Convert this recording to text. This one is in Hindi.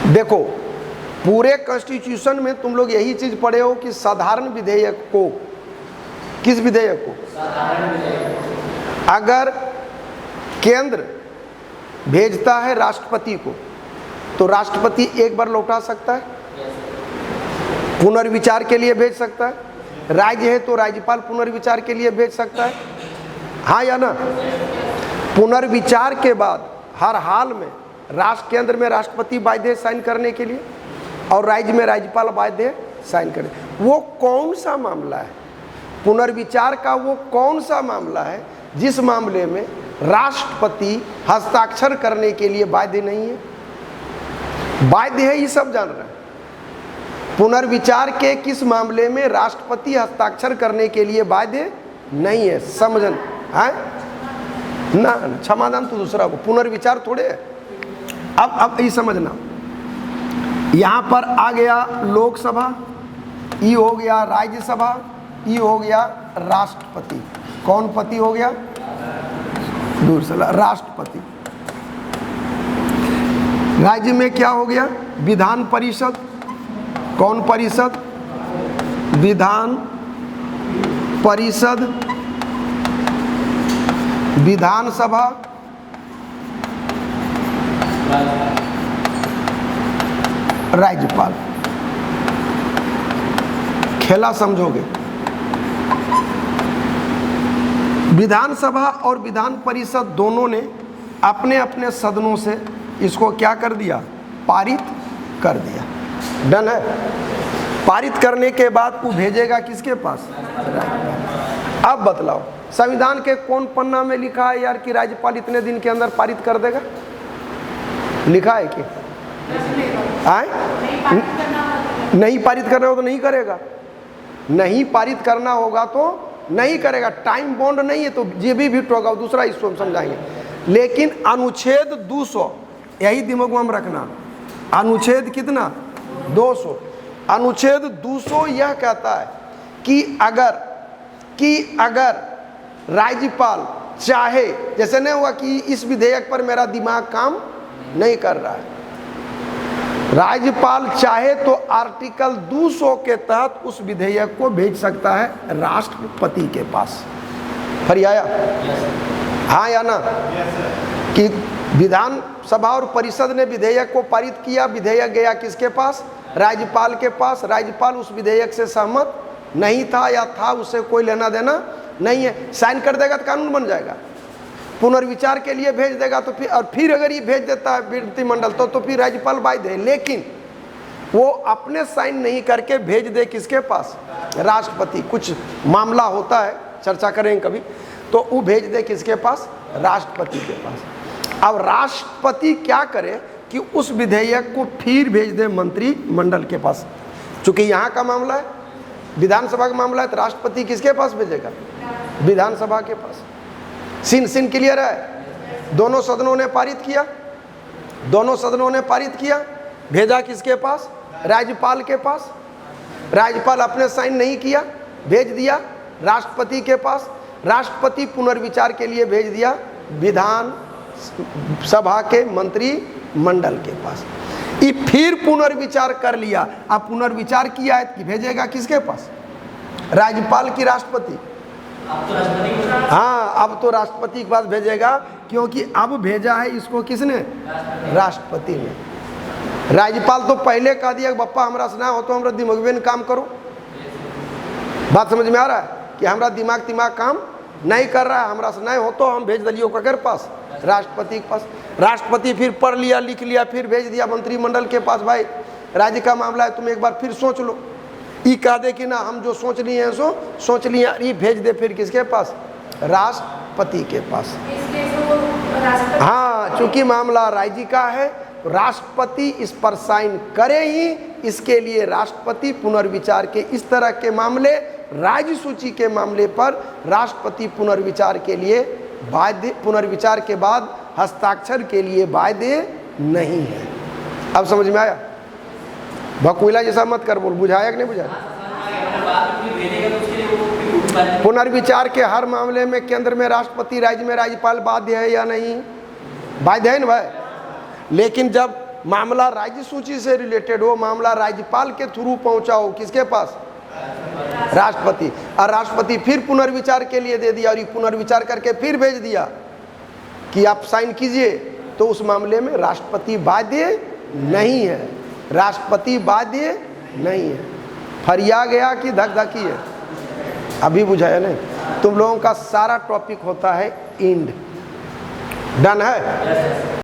देखो, पूरे कॉन्स्टिट्यूशन में तुम लोग यही चीज पढ़े हो कि साधारण विधेयक को, किस विधेयक को, साधारण विधेयक, अगर केंद्र भेजता है राष्ट्रपति को तो राष्ट्रपति एक बार लौटा सकता है, पुनर्विचार के लिए भेज सकता है। राज्य है तो राज्यपाल पुनर्विचार के लिए भेज सकता है, हाँ या ना। पुनर्विचार के बाद हर हाल में राष्ट्र केंद्र में राष्ट्रपति बाध्य है साइन करने के लिए और राज्य में राज्यपाल बाध्य है साइन करने। वो कौन सा मामला है पुनर्विचार का, वो कौन सा मामला है जिस मामले में राष्ट्रपति हस्ताक्षर करने के लिए बाध्य नहीं है? बाध्य है, ये सब जान रहे हैं। पुनर्विचार के किस मामले में राष्ट्रपति हस्ताक्षर करने के लिए बाध्य नहीं है? समझन है ना, क्षमादान तो दूसरा को, पुनर्विचार थोड़े है। अब ये समझना, यहाँ पर आ गया लोकसभा, ये हो गया राज्यसभा, ये हो गया राष्ट्रपति। कौन पति हो गया? दूर से राष्ट्रपति। राज्य में क्या हो गया? विधान परिषद। कौन परिषद? विधान परिषद। विधानसभा, राज्यपाल। खेला समझोगे? विधानसभा और विधान परिषद दोनों ने अपने अपने सदनों से इसको क्या कर दिया? पारित कर दिया। डन है। पारित करने के बाद वो भेजेगा किसके पास? अब बतलाओ, संविधान के कौन पन्ना में लिखा है यार कि राज्यपाल इतने दिन के अंदर पारित कर देगा? लिखा है कि नहीं पारित करना हो तो नहीं करेगा, नहीं पारित करना होगा तो नहीं करेगा। टाइम बॉन्ड नहीं है तो ये भी फिट होगा, दूसरा इश्यू हम समझाएंगे। लेकिन अनुच्छेद 200 यही दिमाग में हम रखना। अनुच्छेद कितना? 200। अनुच्छेद 200 यह कहता है कि अगर राज्यपाल चाहे, जैसे नहीं हुआ कि इस विधेयक पर मेरा दिमाग काम नहीं कर रहा है, राज्यपाल चाहे तो आर्टिकल 200 के तहत उस विधेयक को भेज सकता है राष्ट्रपति के पास। फिर आया हाँ या ना? कि विधानसभा और परिषद ने विधेयक को पारित किया, विधेयक गया किसके पास? राज्यपाल के पास। राज्यपाल उस विधेयक से सहमत नहीं था या था, उससे कोई लेना देना नहीं है, साइन कर देगा तो कानून बन जाएगा। पुनर्विचार के लिए भेज देगा तो फिर अगर ये भेज देता है विधिमंडल तो फिर राज्यपाल बाध्य है। लेकिन वो अपने साइन नहीं करके भेज दे किसके पास? राष्ट्रपति। कुछ मामला होता है, चर्चा करेंगे कभी, तो वो भेज दे किसके पास? राष्ट्रपति के पास। अब राष्ट्रपति क्या करे कि उस विधेयक को फिर भेज दे मंत्रिमंडल के पास। चूंकि यहाँ का मामला है, विधानसभा का मामला है, तो राष्ट्रपति किसके पास भेजेगा? विधानसभा के पास। सीन क्लियर है? दोनों सदनों ने पारित किया, दोनों सदनों ने पारित किया, भेजा किसके पास? राज्यपाल के पास। राज्यपाल अपने साइन नहीं किया, भेज दिया राष्ट्रपति के पास। राष्ट्रपति पुनर्विचार के लिए भेज दिया विधान सभा के मंत्रिमंडल के पास। ये फिर पुनर्विचार कर लिया। अब पुनर्विचार किया है कि भेजेगा किसके पास? राज्यपाल की राष्ट्रपति? हाँ, अब तो राष्ट्रपति के पास भेजेगा, क्योंकि अब भेजा है इसको किसने? राष्ट्रपति ने। राज्यपाल तो पहले कह दिया कि बप्पा हमरा से ना हो तो हमरा दिमागवे ने काम करो। बात समझ में आ रहा है कि हमरा दिमाग काम नहीं कर रहा है, हमरा से नहीं हो तो हम भेज दिलियो ककर पास? राष्ट्रपति के पास। राष्ट्रपति फिर पढ़ लिया, लिख लिया, फिर भेज दिया मंत्रिमंडल के पास। भाई राज्य का मामला है, तुम एक बार फिर सोच लो। ये कह दे कि ना हम जो सोच लिए हैं सो सोच लिया, ये भेज दे फिर किसके पास? राष्ट्रपति के पास। हाँ, चूंकि मामला राज्य का है, राष्ट्रपति इस पर साइन करे ही। इसके लिए राष्ट्रपति पुनर्विचार के इस तरह के मामले, राज्य सूची के मामले पर राष्ट्रपति पुनर्विचार के लिए बाध्य, पुनर्विचार के बाद हस्ताक्षर के लिए बाध्य नहीं है। अब समझ में आया? भकुला जैसा मत कर, बोल बुझाया कि नहीं बुझाया? पुनर्विचार के हर मामले में केंद्र में राष्ट्रपति, राज्य में राज्यपाल बाध्य है या नहीं? बाध्य है ना भाई। लेकिन जब मामला राज्य सूची से रिलेटेड हो, मामला राज्यपाल के थ्रू पहुंचा हो, किसके पास? राष्ट्रपति। और राष्ट्रपति फिर पुनर्विचार के लिए दे दिया और ये पुनर्विचार करके फिर भेज दिया कि आप साइन कीजिए, तो उस मामले में राष्ट्रपति बाध्य नहीं है, राष्ट्रपति बाध्य नहीं है। फरिया गया कि धकधकी है? अभी बुझाया नहीं? तुम लोगों का सारा टॉपिक होता है इंड। डन है?